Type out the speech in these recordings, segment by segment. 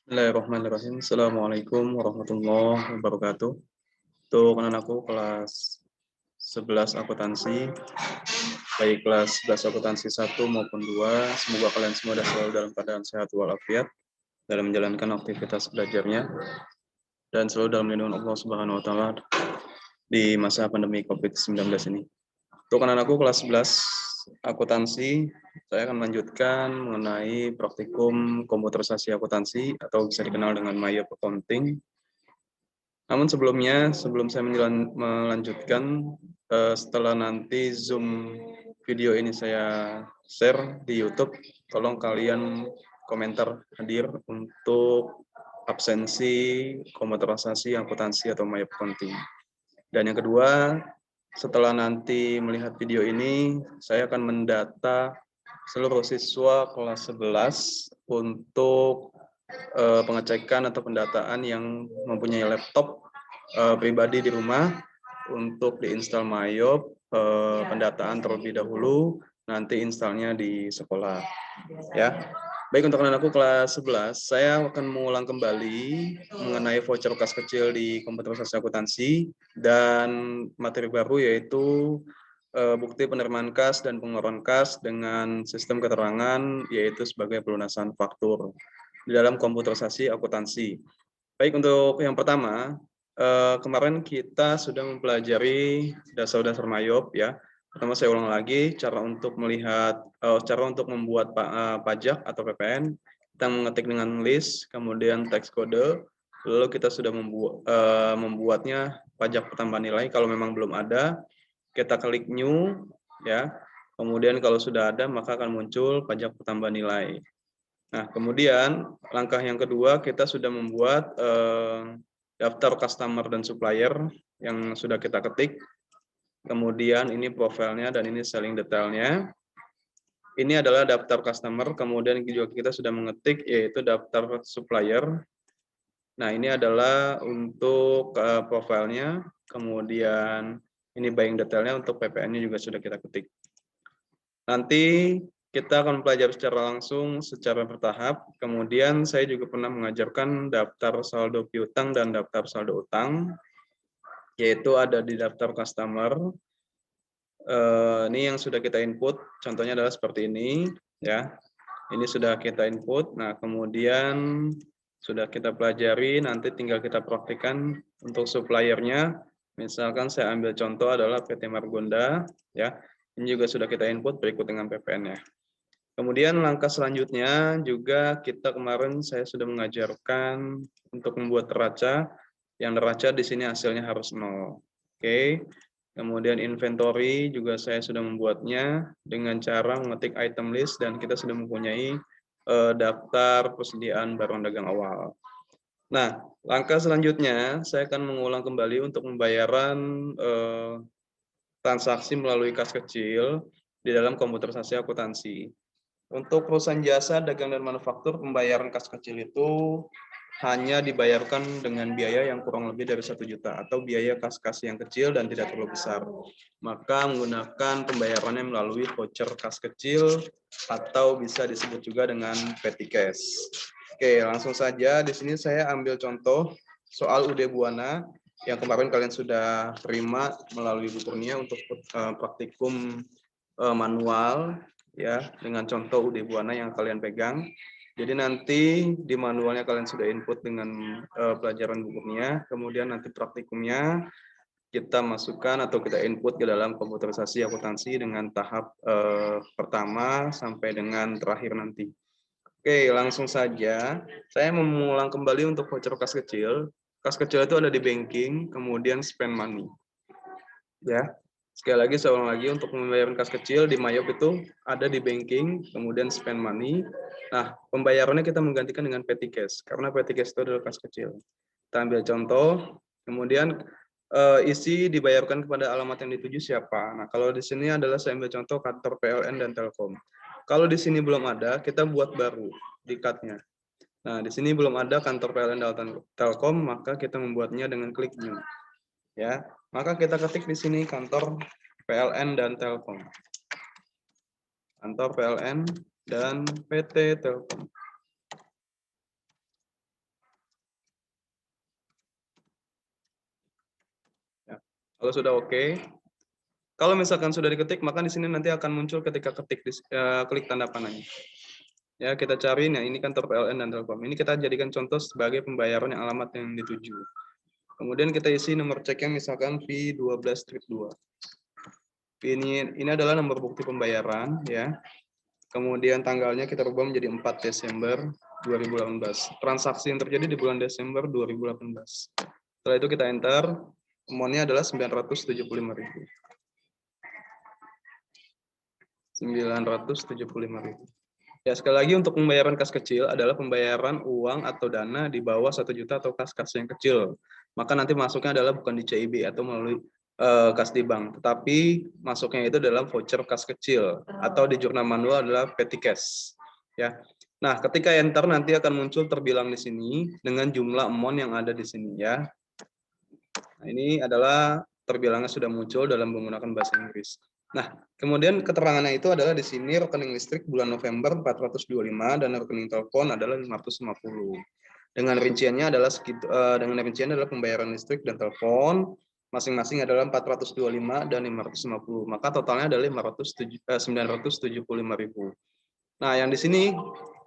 Bismillahirrahmanirrahim. Assalamualaikum warahmatullahi wabarakatuh. Untuk anak-anakku kelas 11 akuntansi, baik kelas 11 akuntansi 1 maupun 2, semoga kalian semua selalu dalam keadaan sehat walafiat dalam menjalankan aktivitas belajarnya dan selalu dalam lindungan Allah Subhanahu wa taala di masa pandemi Covid-19 ini. Untuk anak-anakku kelas 11 akuntansi, saya akan melanjutkan mengenai praktikum komputerisasi akuntansi atau bisa dikenal dengan Maya Accounting. Namun sebelumnya, sebelum saya melanjutkan, setelah nanti Zoom video ini saya share di YouTube, tolong kalian komentar hadir untuk absensi komputerisasi akuntansi atau Maya Accounting. Dan yang kedua, setelah nanti melihat video ini, saya akan mendata seluruh siswa kelas 11 untuk pengecekan atau pendataan yang mempunyai laptop pribadi di rumah untuk diinstal Mayop, pendataan terlebih dahulu, nanti installnya di sekolah. Ya. Baik, untuk anak-anakku kelas 11, saya akan mengulang kembali mengenai voucher kas kecil di komputerisasi akuntansi dan materi baru yaitu bukti penerimaan kas dan pengeluaran kas dengan sistem keterangan yaitu sebagai pelunasan faktur di dalam komputerisasi akuntansi. Baik, untuk yang pertama, kemarin kita sudah mempelajari dasar-dasar Mayop ya. Pertama saya ulang lagi cara untuk melihat cara untuk membuat pajak atau PPN. Kita mengetik dengan list, kemudian teks kode, lalu kita sudah membuatnya pajak pertambahan nilai. Kalau memang belum ada, kita klik new ya. Kemudian kalau sudah ada maka akan muncul pajak pertambahan nilai. Nah, kemudian langkah yang kedua kita sudah membuat daftar customer dan supplier yang sudah kita ketik. Kemudian ini profilnya dan ini selling detailnya. Ini adalah daftar customer, kemudian juga kita sudah mengetik yaitu daftar supplier. Nah, ini adalah untuk profilnya, kemudian ini buying detailnya, untuk PPN-nya juga sudah kita ketik. Nanti kita akan belajar secara langsung, secara bertahap. Kemudian saya juga pernah mengajarkan daftar saldo piutang dan daftar saldo utang, yaitu ada di daftar customer. Ini yang sudah kita input, contohnya adalah seperti ini, ya. Ini sudah kita input. Nah, kemudian sudah kita pelajari, nanti tinggal kita praktikkan untuk suppliernya. Misalkan saya ambil contoh adalah PT Margonda, ya. Ini juga sudah kita input berikut dengan PPN-nya. Kemudian langkah selanjutnya juga kita kemarin saya sudah mengajarkan untuk membuat neraca. Yang neraca di sini hasilnya harus 0. Oke. Kemudian inventory juga saya sudah membuatnya dengan cara mengetik item list dan kita sudah mempunyai daftar persediaan barang dagang awal. Nah, langkah selanjutnya saya akan mengulang kembali untuk pembayaran transaksi melalui kas kecil di dalam komputerisasi akuntansi. Untuk perusahaan jasa, dagang, dan manufaktur, pembayaran kas kecil itu hanya dibayarkan dengan biaya yang kurang lebih dari 1 juta atau biaya kas-kas yang kecil dan tidak terlalu besar. Maka menggunakan pembayarannya melalui voucher kas kecil atau bisa disebut juga dengan petty cash. Oke, langsung saja di sini saya ambil contoh soal UD Buana yang kemarin kalian sudah terima melalui bukunya untuk praktikum manual ya, dengan contoh UD Buana yang kalian pegang. Jadi nanti di manualnya kalian sudah input dengan pelajaran bukunya, kemudian nanti praktikumnya kita masukkan atau kita input ke dalam komputerisasi akuntansi dengan tahap pertama sampai dengan terakhir nanti. Oke, langsung saja. Saya mengulang kembali untuk voucher kas kecil. Kas kecil itu ada di banking, kemudian spend money. Ya, sekali lagi saya ulang lagi, untuk pembayaran kas kecil di Mayop itu ada di banking, kemudian spend money. Nah, pembayarannya kita menggantikan dengan petty cash karena petty cash itu adalah kas kecil. Kita ambil contoh, kemudian isi dibayarkan kepada alamat yang dituju siapa. Nah, kalau di sini adalah saya ambil contoh kantor PLN dan Telkom. Kalau di sini belum ada, kita buat baru di cut-nya. Nah, di sini belum ada kantor PLN dan Telkom, maka kita membuatnya dengan klik new. Ya, maka kita ketik di sini kantor PLN dan Telkom. Kantor PLN dan PT Telkom. Kalau sudah oke, kalau misalkan sudah diketik, maka di sini nanti akan muncul ketika klik tanda panahnya. Ya, kita cari, nah ini kantor PLN dan Telkom. Ini kita jadikan contoh sebagai pembayaran yang alamat yang dituju. Kemudian kita isi nomor ceknya misalkan P12-2. Ini adalah nomor bukti pembayaran ya. Kemudian tanggalnya kita rubah menjadi 4 Desember 2018. Transaksi yang terjadi di bulan Desember 2018. Setelah itu kita enter, amount-nya adalah 975.000. 975.000. Ya, sekali lagi untuk pembayaran kas kecil adalah pembayaran uang atau dana di bawah 1 juta atau kas-kas yang kecil. Maka nanti masuknya adalah bukan di CIB atau melalui kas di bank, tetapi masuknya itu dalam voucher kas kecil atau di jurnal manual adalah petty cash. Ya. Nah, ketika enter nanti akan muncul terbilang di sini dengan jumlah amount yang ada di sini ya. Nah, ini adalah terbilangnya sudah muncul dalam menggunakan bahasa Inggris. Nah, kemudian keterangannya itu adalah di sini rekening listrik bulan November 425 dan rekening telepon adalah 550. Dengan rinciannya adalah pembayaran listrik dan telepon masing-masing adalah 425 dan 550. Maka totalnya adalah 975.000. Nah, yang di sini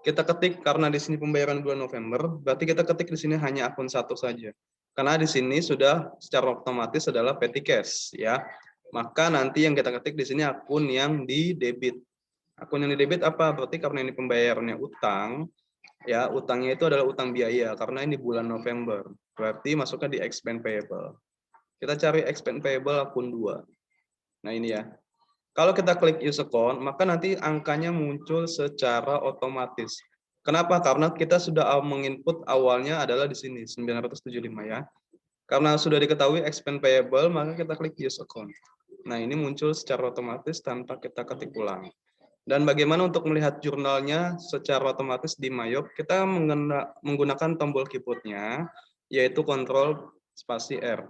kita ketik karena di sini pembayaran bulan November, berarti kita ketik di sini hanya akun satu saja. Karena di sini sudah secara otomatis adalah petty cash ya. Maka nanti yang kita ketik di sini akun yang di debit. Akun yang di debit apa? Berarti karena ini pembayarannya utang, ya utangnya itu adalah utang biaya karena ini bulan November. Berarti masuknya di expense payable. Kita cari expense payable akun 2. Nah ini ya. Kalau kita klik use account, maka nanti angkanya muncul secara otomatis. Kenapa? Karena kita sudah menginput awalnya adalah di sini 975 ya. Karena sudah diketahui expense payable, maka kita klik use account. Nah, ini muncul secara otomatis tanpa kita ketik ulang. Dan bagaimana untuk melihat jurnalnya secara otomatis di Mayop? Kita menggunakan tombol keyboardnya, yaitu Ctrl spasi R.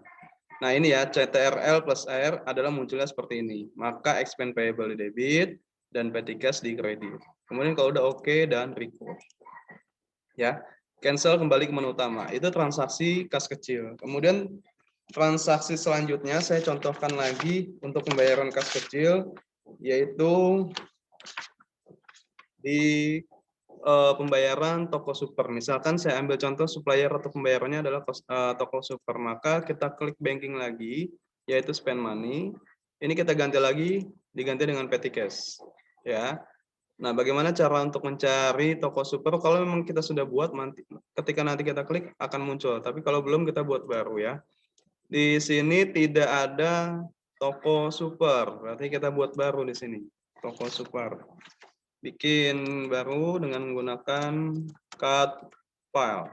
Nah, ini ya, CTRL plus R adalah munculnya seperti ini. Maka expense payable di debit dan petty cash di kredit. Kemudian kalau udah oke dan record. Ya, cancel kembali ke menu utama. Itu transaksi kas kecil. Kemudian transaksi selanjutnya saya contohkan lagi untuk pembayaran kas kecil, yaitu di pembayaran toko super. Misalkan saya ambil contoh supplier atau pembayarannya adalah toko super. Maka kita klik banking lagi, yaitu spend money. Ini kita ganti lagi, diganti dengan petty cash. Ya. Nah, bagaimana cara untuk mencari toko super? Kalau memang kita sudah buat, ketika nanti kita klik akan muncul. Tapi kalau belum, kita buat baru ya. Di sini tidak ada toko super, berarti kita buat baru di sini. Toko super. Bikin baru dengan menggunakan cut file.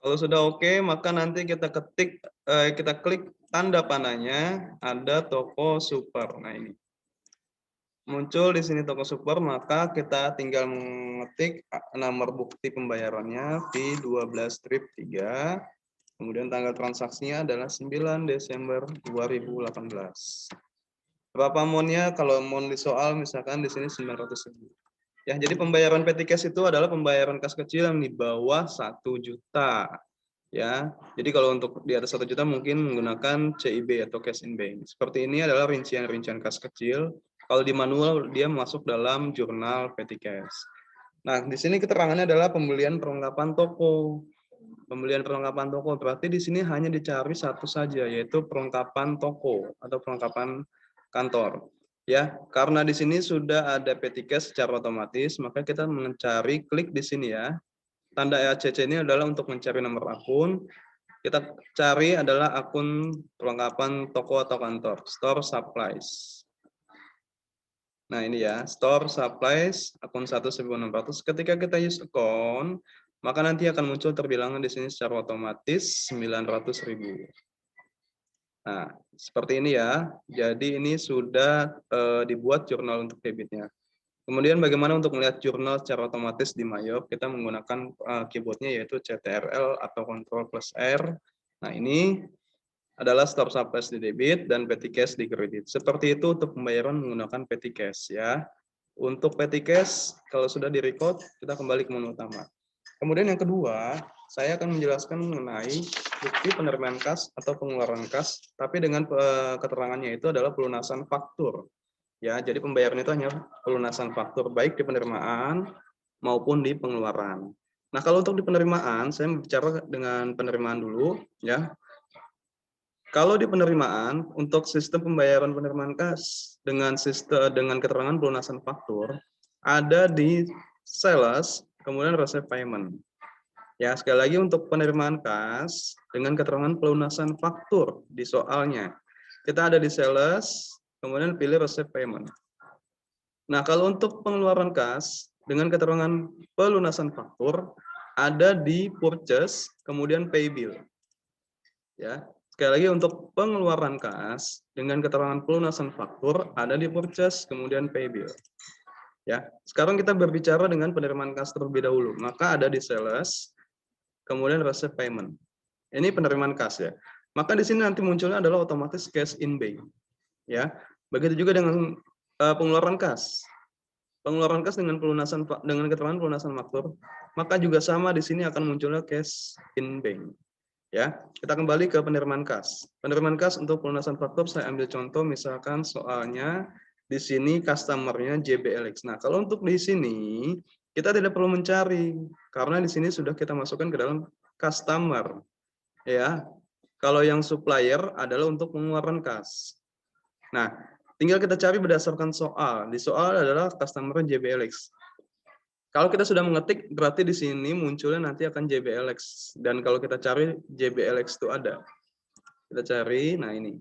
Kalau sudah oke, maka nanti kita klik tanda panahnya ada toko super. Nah, ini. Muncul di sini toko super, maka kita tinggal mengetik nomor bukti pembayarannya P12-3, kemudian tanggal transaksinya adalah 9 Desember 2018. Berapa amount-nya? Kalau amount di soal misalkan di sini 900.000. Ya, jadi pembayaran petty cash itu adalah pembayaran kas kecil yang di bawah 1 juta. Ya, jadi kalau untuk di atas 1 juta mungkin menggunakan CIB atau cash in bank. Seperti ini adalah rincian-rincian kas kecil. Kalau di manual dia masuk dalam jurnal petty cash. Nah, di sini keterangannya adalah pembelian perlengkapan toko. Pembelian perlengkapan toko berarti di sini hanya dicari satu saja, yaitu perlengkapan toko atau perlengkapan kantor. Ya, karena di sini sudah ada petty cash secara otomatis, maka kita mencari klik di sini ya. Tanda EACC ini adalah untuk mencari nomor akun. Kita cari adalah akun perlengkapan toko atau kantor, store supplies. Nah, ini ya, store supplies akun 1.600. Ketika kita use account, maka nanti akan muncul terbilangan di sini secara otomatis 900.000. Nah, seperti ini ya. Jadi ini sudah dibuat jurnal untuk debitnya. Kemudian bagaimana untuk melihat jurnal secara otomatis di Mayop? Kita menggunakan keyboardnya yaitu CTRL atau Ctrl plus R. Nah, ini adalah store supplies di debit dan petty cash di kredit. Seperti itu untuk pembayaran menggunakan petty cash ya. Untuk petty cash kalau sudah di-record kita kembali ke menu utama. Kemudian yang kedua, saya akan menjelaskan mengenai bukti penerimaan kas atau pengeluaran kas, tapi dengan keterangannya itu adalah pelunasan faktur. Ya, jadi pembayaran itu hanya pelunasan faktur baik di penerimaan maupun di pengeluaran. Nah, kalau untuk di penerimaan, saya bicara dengan penerimaan dulu, ya. Kalau di penerimaan, untuk sistem pembayaran penerimaan kas dengan keterangan pelunasan faktur, ada di sales, kemudian receipt payment. Ya, sekali lagi untuk penerimaan kas dengan keterangan pelunasan faktur di soalnya. Kita ada di sales, kemudian pilih receipt payment. Nah, kalau untuk pengeluaran kas dengan keterangan pelunasan faktur, ada di purchase, kemudian pay bill. Ya, sekali lagi untuk pengeluaran kas dengan keterangan pelunasan faktur ada di purchase kemudian pay bill. Ya, sekarang kita berbicara dengan penerimaan kas terlebih dahulu. Maka ada di sales kemudian receipt payment. Ini penerimaan kas ya. Maka di sini nanti munculnya adalah otomatis cash in bank. Ya. Begitu juga dengan pengeluaran kas. Pengeluaran kas dengan keterangan pelunasan faktur, maka juga sama di sini akan munculnya cash in bank. Ya, kita kembali ke penerimaan kas. Penerimaan kas untuk pelunasan faktur saya ambil contoh misalkan soalnya di sini customer-nya JBLX. Nah, kalau untuk di sini kita tidak perlu mencari karena di sini sudah kita masukkan ke dalam customer. Ya. Kalau yang supplier adalah untuk pengeluaran kas. Nah, tinggal kita cari berdasarkan soal. Di soal adalah customer JBLX. Kalau kita sudah mengetik, berarti di sini munculnya nanti akan JBLX. Dan kalau kita cari, JBLX itu ada. Kita cari, nah ini.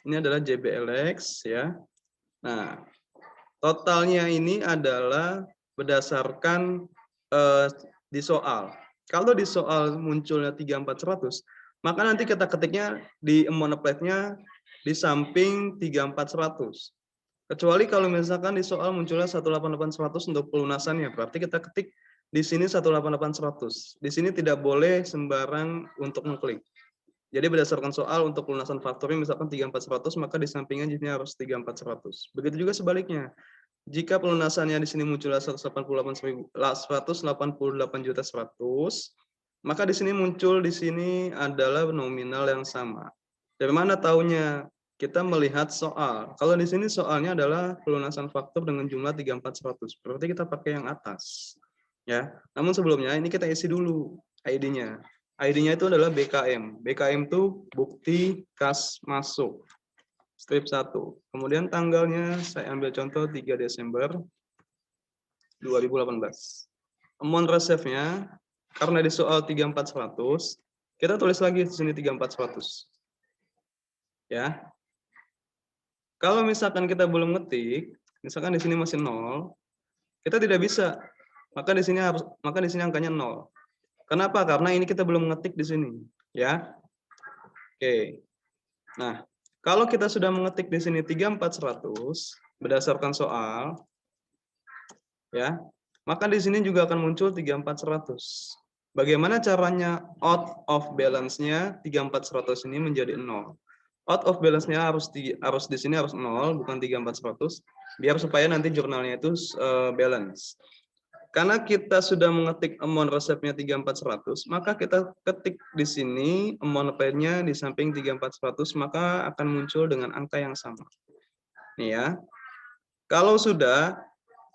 Ini adalah JBLX, ya. Nah, totalnya ini adalah berdasarkan di soal. Kalau di soal munculnya 3400, maka nanti kita ketiknya di amount apply-nya di samping 3400. Kecuali kalau misalkan di soal munculnya 188.100 untuk pelunasannya, berarti kita ketik di sini 188.100. Di sini tidak boleh sembarang untuk mengklik. Jadi berdasarkan soal untuk pelunasan fakturnya misalkan 34.100, maka di sampingnya di sini harus 34.100. Begitu juga sebaliknya. Jika pelunasannya di sini munculnya 188.100, maka di sini muncul di sini adalah nominal yang sama. Dari mana taunya? Kita melihat soal. Kalau di sini soalnya adalah pelunasan faktur dengan jumlah 34.100. Berarti kita pakai yang atas. Ya. Namun sebelumnya ini kita isi dulu ID-nya. ID-nya itu adalah BKM. BKM itu bukti kas masuk. Strip 1. Kemudian tanggalnya saya ambil contoh 3 Desember 2018. Amount receive-nya karena di soal 34.100, kita tulis lagi di sini 34.100. Ya. Kalau misalkan kita belum ngetik, misalkan di sini masih 0, kita tidak bisa. Maka di sini angkanya 0. Kenapa? Karena ini kita belum ngetik di sini, ya. Oke. Nah, kalau kita sudah mengetik di sini 34.100 berdasarkan soal, ya, maka di sini juga akan muncul 34.100. Bagaimana caranya out of balance-nya 34.100 ini menjadi 0? Out of balance-nya harus di sini harus 0, bukan 34.100, biar supaya nanti jurnalnya itu balance. Karena kita sudah mengetik amount receive-nya 34.100, maka kita ketik di sini amount paid-nya di samping 34.100, maka akan muncul dengan angka yang sama. Nih ya. Kalau sudah,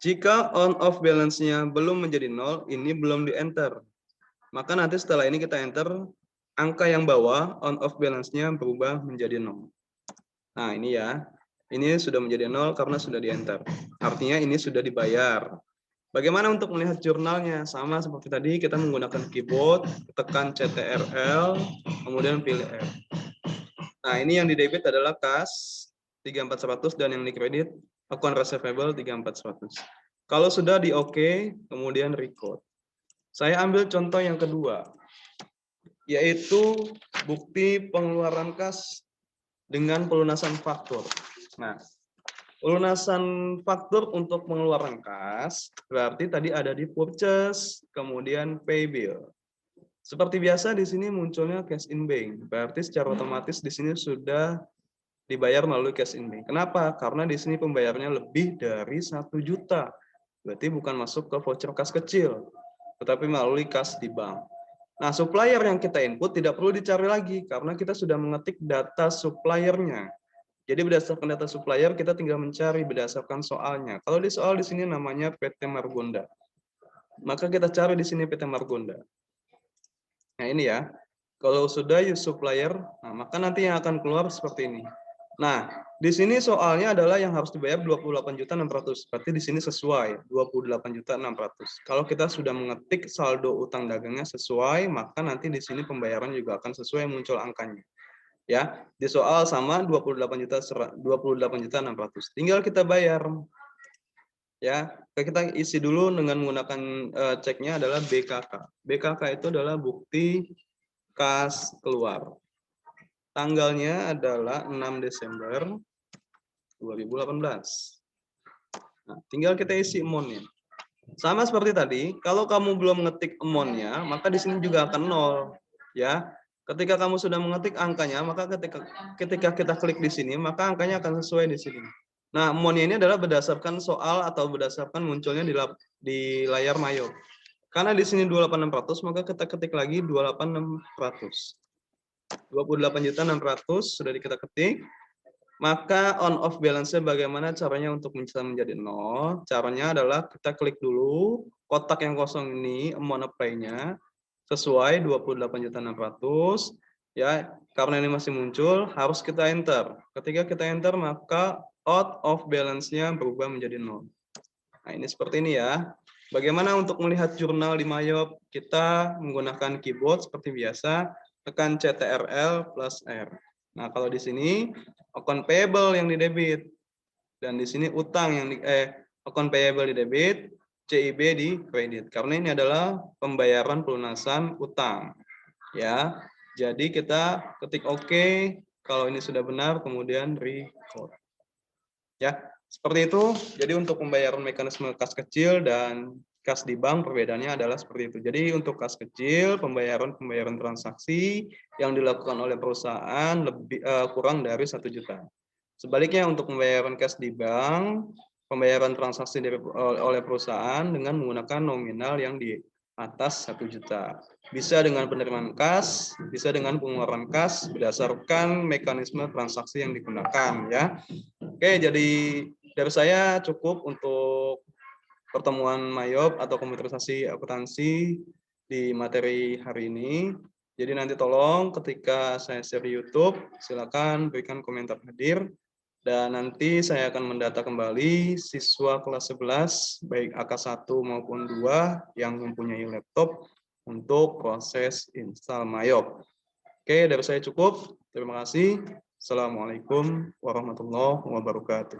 jika on off balance-nya belum menjadi 0, ini belum di-enter. Maka nanti setelah ini kita enter, angka yang bawah on off balance-nya berubah menjadi 0. Nah, ini ya. Ini sudah menjadi 0 karena sudah di-enter. Artinya ini sudah dibayar. Bagaimana untuk melihat jurnalnya? Sama seperti tadi, kita menggunakan keyboard, tekan CTRL, kemudian pilih F. Nah, ini yang di debit adalah kas 34.100 dan yang di kredit account receivable 34.100. Kalau sudah di OK, kemudian record. Saya ambil contoh yang kedua, yaitu bukti pengeluaran kas dengan pelunasan faktur. Nah, pelunasan faktur untuk pengeluaran kas berarti tadi ada di purchase, kemudian pay bill. Seperti biasa di sini munculnya cash in bank. Berarti secara otomatis di sini sudah dibayar melalui cash in bank. Kenapa? Karena di sini pembayarannya lebih dari 1 juta. Berarti bukan masuk ke voucher kas kecil, tetapi melalui kas di bank. Nah, supplier yang kita input tidak perlu dicari lagi karena kita sudah mengetik data suppliernya. Jadi berdasarkan data supplier kita tinggal mencari berdasarkan soalnya. Kalau di soal di sini namanya PT Margonda. Maka kita cari di sini PT Margonda. Nah, ini ya. Kalau sudah use supplier, nah, maka nanti yang akan keluar seperti ini. Nah, di sini soalnya adalah yang harus dibayar 28.600.000. Berarti di sini sesuai 28.600.000. Kalau kita sudah mengetik saldo utang dagangnya sesuai, maka nanti di sini pembayaran juga akan sesuai muncul angkanya. Ya, di soal sama 28.600.000. Tinggal kita bayar. Ya, kita isi dulu dengan menggunakan ceknya adalah BKK. BKK itu adalah bukti kas keluar. Tanggalnya adalah 6 Desember 2018. Nah, tinggal kita isi amount-nya. Sama seperti tadi, kalau kamu belum ngetik amount-nya, maka di sini juga akan 0. Ya, ketika kamu sudah mengetik angkanya, maka ketika kita klik di sini, maka angkanya akan sesuai di sini. Nah, amount-nya ini adalah berdasarkan soal atau berdasarkan munculnya di layar Mayo. Karena di sini 28.600, maka kita ketik lagi 28.600. 28.600 sudah kita ketik. Maka on off balance-nya bagaimana caranya untuk bisa menjadi 0? Caranya adalah kita klik dulu kotak yang kosong ini, amount apply-nya sesuai 28.600 ya. Karena ini masih muncul, harus kita enter. Ketika kita enter, maka out of balance-nya berubah menjadi 0. Nah, ini seperti ini ya. Bagaimana untuk melihat jurnal di Mayop? Kita menggunakan keyboard seperti biasa, tekan CTRL plus R. Nah, kalau di sini account payable yang di debit dan di sini utang yang account payable di debit, CIB di kredit. Karena ini adalah pembayaran pelunasan utang. Ya. Jadi kita ketik OK, kalau ini sudah benar kemudian record. Ya, seperti itu. Jadi untuk pembayaran mekanisme kas kecil dan kas di bank perbedaannya adalah seperti itu. Jadi untuk kas kecil pembayaran transaksi yang dilakukan oleh perusahaan lebih kurang dari 1 juta. Sebaliknya untuk pembayaran kas di bank, pembayaran transaksi oleh perusahaan dengan menggunakan nominal yang di atas 1 juta. Bisa dengan penerimaan kas, bisa dengan pengeluaran kas berdasarkan mekanisme transaksi yang digunakan ya. Oke, jadi dari saya cukup untuk pertemuan Mayop atau komputerisasi akuntansi di materi hari ini. Jadi nanti tolong ketika saya share di YouTube, silakan berikan komentar hadir. Dan nanti saya akan mendata kembali siswa kelas 11, baik AK1 maupun 2 yang mempunyai laptop untuk proses install Mayop. Oke, dari saya cukup. Terima kasih. Assalamualaikum warahmatullahi wabarakatuh.